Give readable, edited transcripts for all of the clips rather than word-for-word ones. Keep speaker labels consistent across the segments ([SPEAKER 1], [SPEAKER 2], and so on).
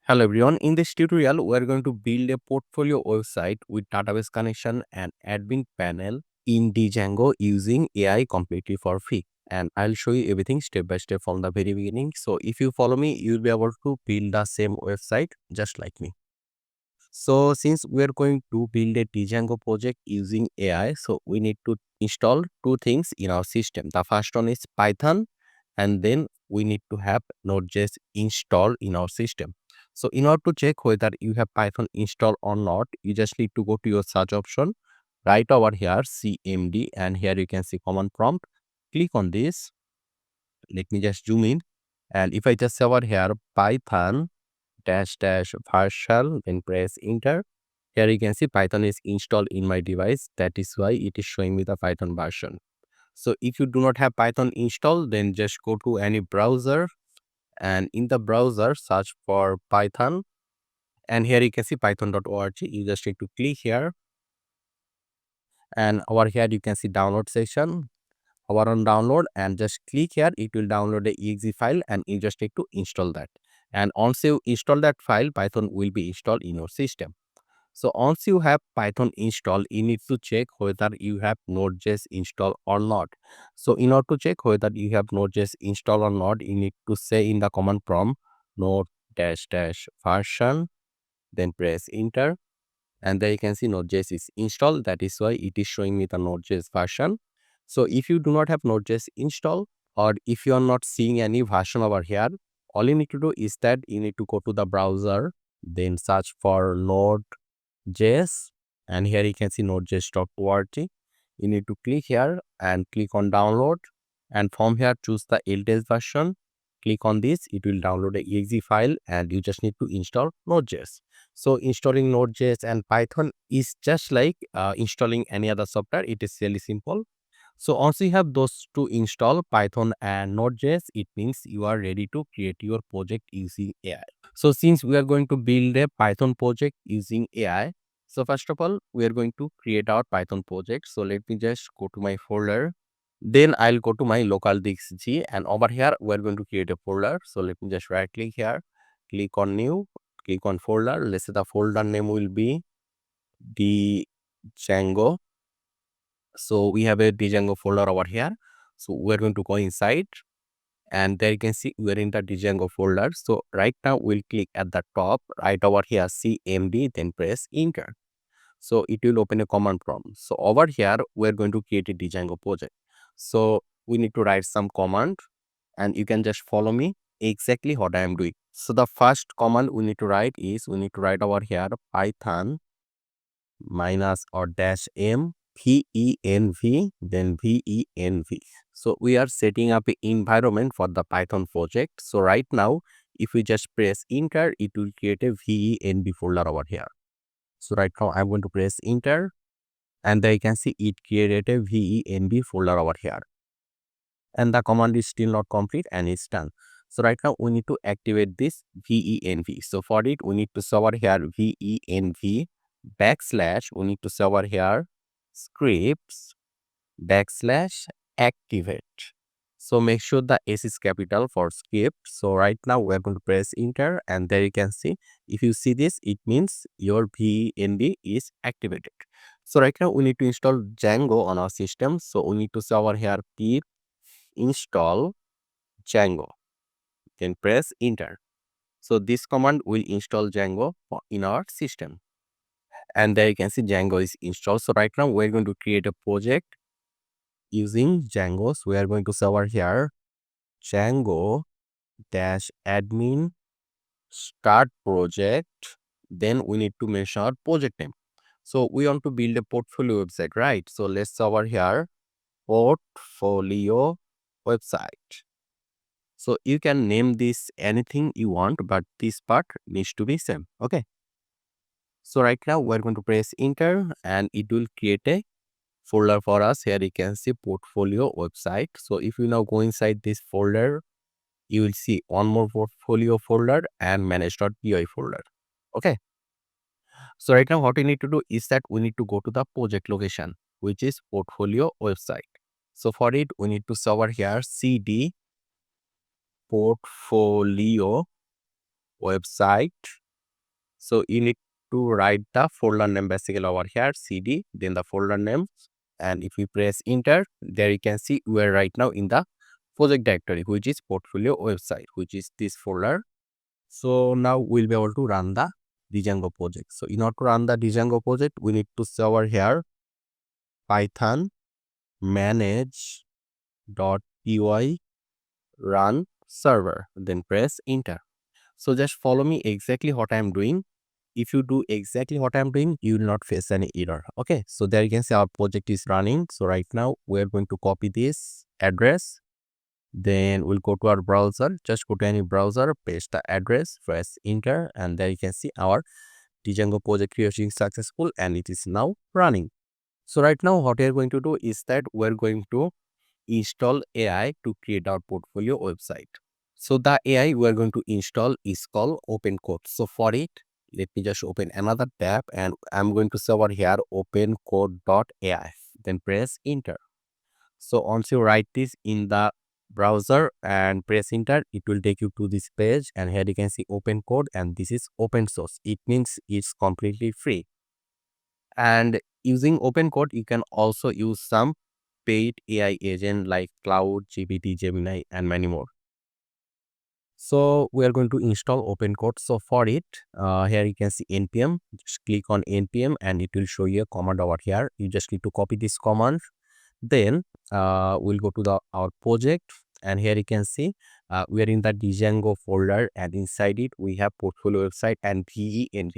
[SPEAKER 1] Hello everyone, in this tutorial we are going to build a portfolio website with database connection and admin panel in Django using AI completely for free, and I'll show you everything step by step from the very beginning. So if you follow me, you'll be able to build the same website just like me. So since we are going to build a Django project using AI, so we need to install two things in our system. The first one is Python, and then we need to have Node.js installed in our system. So in order to check whether you have Python installed or not, you just need to go to your search option, right over here CMD, and here you can see command prompt. Click on this. Let me just zoom in, and if I just say over here Python dash dash partial, then press enter. Here you can see Python is installed in my device. That is why it is showing me the Python version. So if you do not have Python installed, then just go to any browser, and in the browser search for Python, and here you can see python.org. You just need to click here, and over here you can see download section. Hover on download and just click here. It will download the exe file, and you just need to install that. And once you install that file, Python will be installed in your system. So once you have Python installed, you need to check whether you have Node.js installed or not. So in order to check whether you have Node.js installed or not, you need to say in the command prompt node dash dash version, then press enter, and there you can see Node.js is installed. That is why it is showing me the Node.js version. So if you do not have Node.js installed, or if you are not seeing any version over here, all you need to do is that you need to go to the browser, then search for Node.js, and here you can see nodejs.org. You need to click here and click on download, and from here choose the latest version. Click on this, it will download the exe file, and you just need to install Node.js. So installing Node.js and Python is just like installing any other software. It is really simple. So once you have those two installed, Python and Node.js, it means you are ready to create your project using AI. So since we are going to build a Python project using AI, so first of all, we are going to create our Python project. So let me just go to my folder. Then I'll go to my local disk G, and over here we are going to create a folder. So let me just right click here, click on new, click on folder. Let's say the folder name will be Django. So we have a Django folder over here. So we're going to go inside, and there you can see we're in the Django folder. So right now we'll click at the top right over here CMD, then press enter. So it will open a command prompt. So over here we're going to create a Django project. So we need to write some command, and you can just follow me exactly what I am doing. So the first command we need to write is, we need to write over here Python minus or dash m venv, then venv. So we are setting up an environment for the Python project. So right now, if we just press enter, it will create a venv folder over here. So right now I'm going to press enter, and there you can see it created a venv folder over here. And the command is still not complete, and it's done. So right now we need to activate this venv. So for it, we need to server here venv backslash, we need to server here scripts backslash activate. So make sure the S is capital for script. So right now we're going to press enter, and there you can see, if you see this, it means your venv is activated. So right now we need to install Django on our system. So we need to server here pip install Django, then press enter. So this command will install Django in our system, and there you can see Django is installed. So right now we're going to create a project using Django. So we are going to server here Django dash admin start project. Then we need to mention our project name. So we want to build a portfolio website, right? So let's server here portfolio website. So you can name this anything you want, but this part needs to be same. Okay. So right now we're going to press enter, and it will create a folder for us. Here you can see portfolio website. So if you now go inside this folder, you will see one more portfolio folder and manage.py folder. Okay. So right now what we need to do is that we need to go to the project location, which is portfolio website. So for it, we need to server here cd portfolio website. So you need to write the folder name basically over here, cd, then the folder name. And if we press enter, there you can see we are right now in the project directory, which is portfolio website, which is this folder. So now we'll be able to run the Django project. So in order to run the Django project, we need to say over here python manage.py run server, then press enter. So just follow me exactly what I am doing. If you do exactly what I am doing, you will not face any error. Okay, so there you can see our project is running. So right now we are going to copy this address. Then we'll go to our browser. Just go to any browser, paste the address, press enter, and there you can see our Django project creation is successful and it is now running. So right now what we are going to do is that we're going to install AI to create our portfolio website. So the AI we are going to install is called OpenCode. So for it, let me just open another tab and I'm going to say over here opencode.ai. Then press enter. So once you write this in the browser and press enter, it will take you to this page, and here you can see open code, and this is open source. It means it's completely free. And using open code, you can also use some paid AI agent like Cloud, GPT, Gemini, and many more. So we are going to install open code. So for it, here you can see npm. Just click on npm and it will show you a command over here. You just need to copy this command. Then we'll go to our project, and here you can see we are in the Django folder, and inside it we have portfolio website and DENV.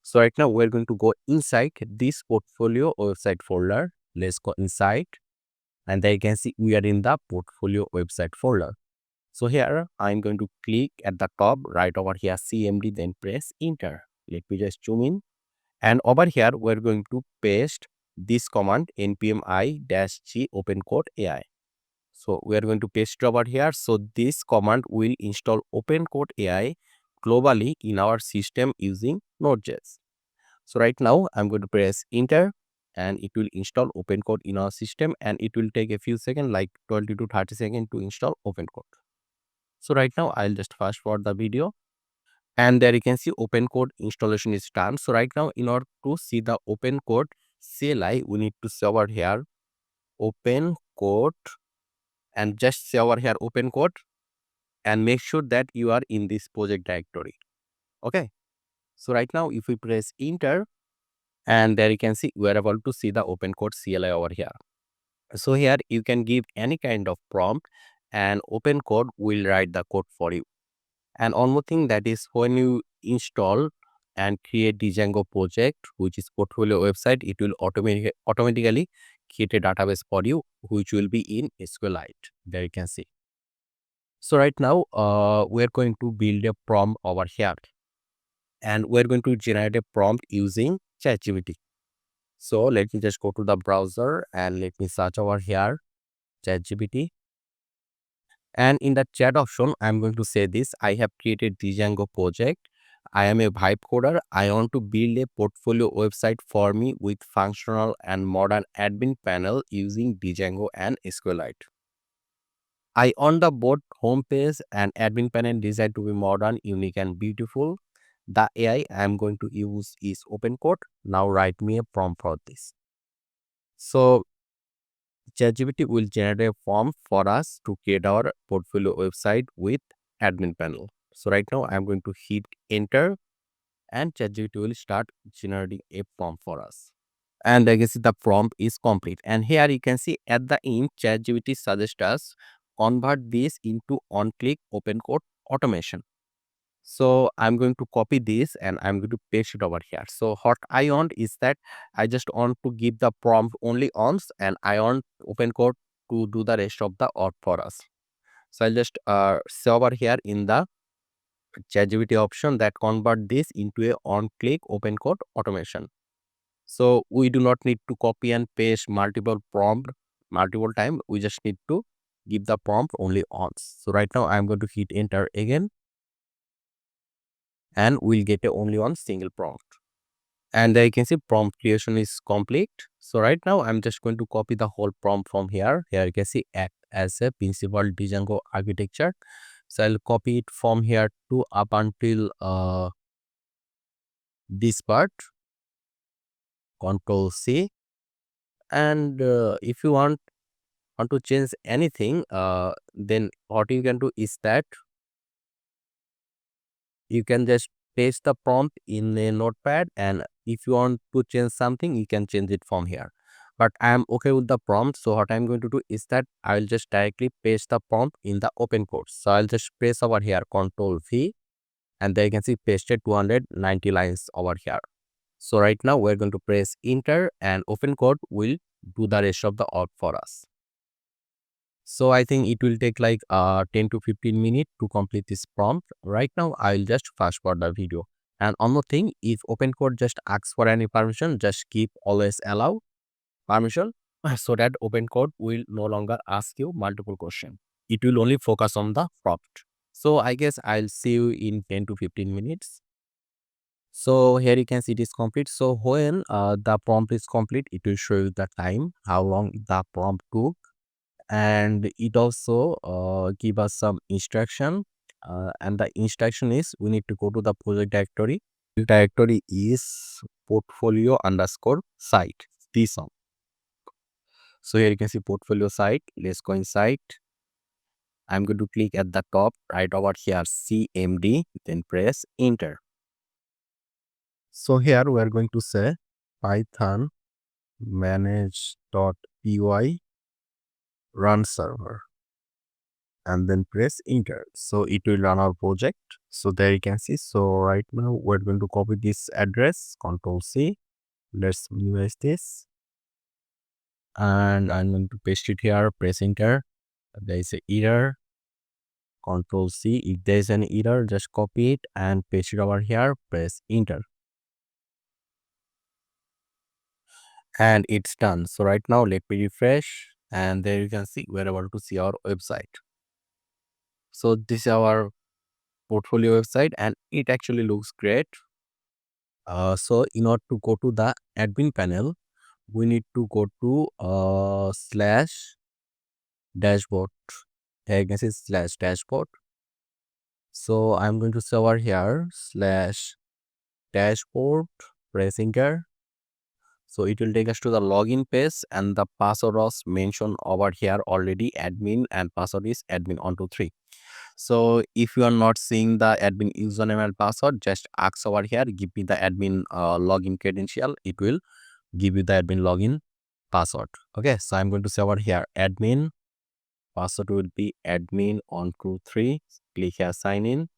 [SPEAKER 1] So right now we're going to go inside this portfolio website folder. Let's go inside, and there you can see we are in the portfolio website folder. So here I'm going to click at the top right over here CMD, then press enter. Let me just zoom in, and over here we're going to paste this command npm i-g opencode AI. So we are going to paste it over here. So this command will install opencode AI globally in our system using Node.js. So right now I'm going to press enter, and it will install opencode in our system, and it will take a few seconds, like 20 to 30 seconds to install opencode. So right now I'll just fast forward the video, and there you can see opencode installation is done. So right now in order to see the opencode CLI, we need to say over here opencode, and just say over here opencode, and make sure that you are in this project directory. Okay, so right now if we press enter, and there you can see we are able to see the opencode CLI over here. So here you can give any kind of prompt, and opencode will write the code for you. And one more thing, that is when you install and create the Django project, which is portfolio website, it will automatically create a database for you, which will be in SQLite. There you can see. So right now we're going to build a prompt over here, and we're going to generate a prompt using ChatGPT. So let me just go to the browser and let me search over here ChatGPT. And in the chat option, I'm going to say this: I have created the Django project. I am a vibe coder. I want to build a portfolio website for me with functional and modern admin panel using Django and SQLite. I want the both homepage and admin panel design to be modern, unique, and beautiful. The AI I am going to use is OpenCode. Now write me a prompt for this. So ChatGPT will generate a form for us to create our portfolio website with admin panel. So right now I'm going to hit enter, and ChatGPT will start generating a prompt for us. And I guess the prompt is complete. And here you can see at the end, ChatGPT suggests us convert this into on-click open code automation. So I'm going to copy this and I'm going to paste it over here. So what I want is that I just want to give the prompt only once, and I want open code to do the rest of the work for us. So I'll just say over here in the ChatGPT option that convert this into a on-click open code automation. So we do not need to copy and paste multiple prompt multiple time. We just need to give the prompt only once. So right now I'm going to hit enter again, and we'll get a only one single prompt. And you can see prompt creation is complete. So right now I'm just going to copy the whole prompt from here. Here you can see act as a principal Django architecture. So I'll copy it from here to up until this part, Control C. And if you want to change anything, then what you can do is that you can just paste the prompt in a notepad, and if you want to change something, you can change it from here. But I am okay with the prompt, so what I'm going to do is that I'll just directly paste the prompt in the open code. So I'll just press over here Control V, and there you can see pasted 290 lines over here. So right now we're going to press enter, and open code will do the rest of the work for us. So I think it will take like 10 to 15 minutes to complete this prompt. Right now, I'll just fast forward the video. And one more thing, if OpenCode just asks for any permission, just keep always allow permission so that OpenCode will no longer ask you multiple questions. It will only focus on the prompt. So I guess I'll see you in 10 to 15 minutes. So here you can see it is complete. So when the prompt is complete, it will show you the time, how long the prompt took, and it also give us some instruction, and the instruction is we need to go to the project directory. The directory is portfolio underscore site, this one. So here you can see portfolio site. Let's go inside. I'm going to click at the top right over here CMD, then press enter. So here we are going to say python manage.py run server, and then press enter. So it will run our project. So there you can see. So right now we're going to copy this address, Control C. Let's minimize this, and I'm going to paste it here, press enter. There is a error, Control C. If there is an error, just copy it and paste it over here, press enter, and it's done. So right now let me refresh, and there you can see we're able to see our website. So this is our portfolio website, and it actually looks great. So in order to go to the admin panel, we need to go to slash dashboard. Here you can see slash dashboard. So I'm going to say over here slash dashboard, press enter. So it will take us to the login page, and the password was mentioned over here already, admin, and password is admin123. So if you are not seeing the admin username and password, just ask over here, give me the admin login credential. It will give you the admin login password. Okay, so I'm going to say over here admin, password will be admin123. Click here sign in,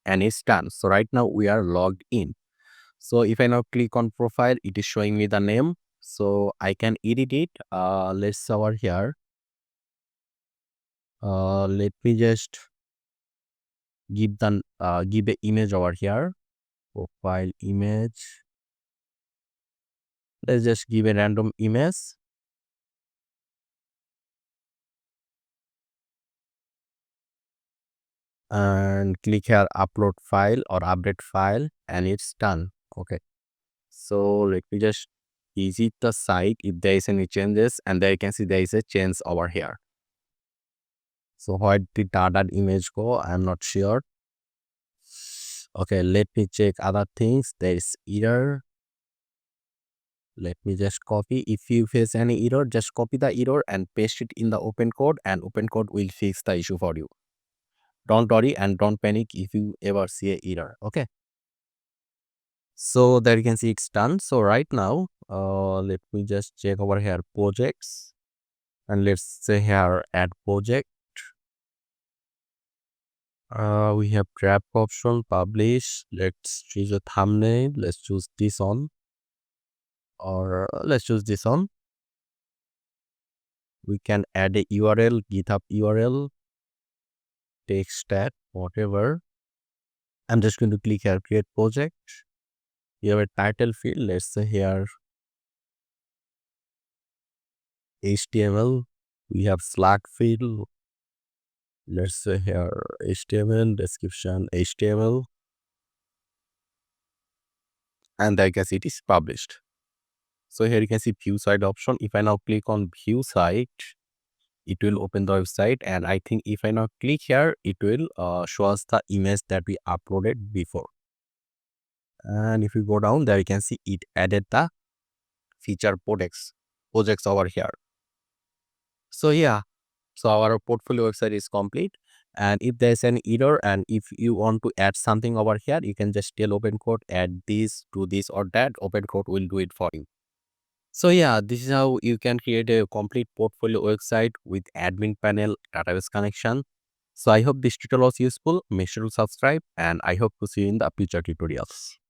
[SPEAKER 1] and it's done. So right now we are logged in. So if I now click on profile, it is showing me the name, so I can edit it. Let's say over here, let me just give the give a image over here, profile image. Let's just give a random image, and click here upload file or update file, and it's done. Okay, so let me just visit the site if there is any changes, and there you can see there is a change over here. So where did that image go? I'm not sure. Okay, let me check other things. There is error. Let me just copy. If you face any error, just copy the error and paste it in the open code, and open code will fix the issue for you. Don't worry and don't panic if you ever see a error. Okay, so there you can see it's done. So right now let me just check over here projects, and let's say here add project. We have draft option, publish. Let's choose a thumbnail. Let's choose this one, or let's choose this one. We can add a URL, GitHub URL, text tag, whatever. I'm just going to click here, create project. You have a title field. Let's say here HTML. We have Slack field. Let's say here HTML, description HTML. And I guess it is published. So here you can see view site option. If I now click on view site, it will open the website, and I think if I now click here, it will show us the image that we uploaded before. And if you go down there, you can see it added the feature projects over here. So yeah, so our portfolio website is complete. And if there's an error and if you want to add something over here, you can just tell open code add this to this or that. Open code will do it for you. So yeah, this is how you can create a complete portfolio website with admin panel, database connection. So I hope this tutorial was useful. Make sure to subscribe, and I hope to see you in the future tutorials.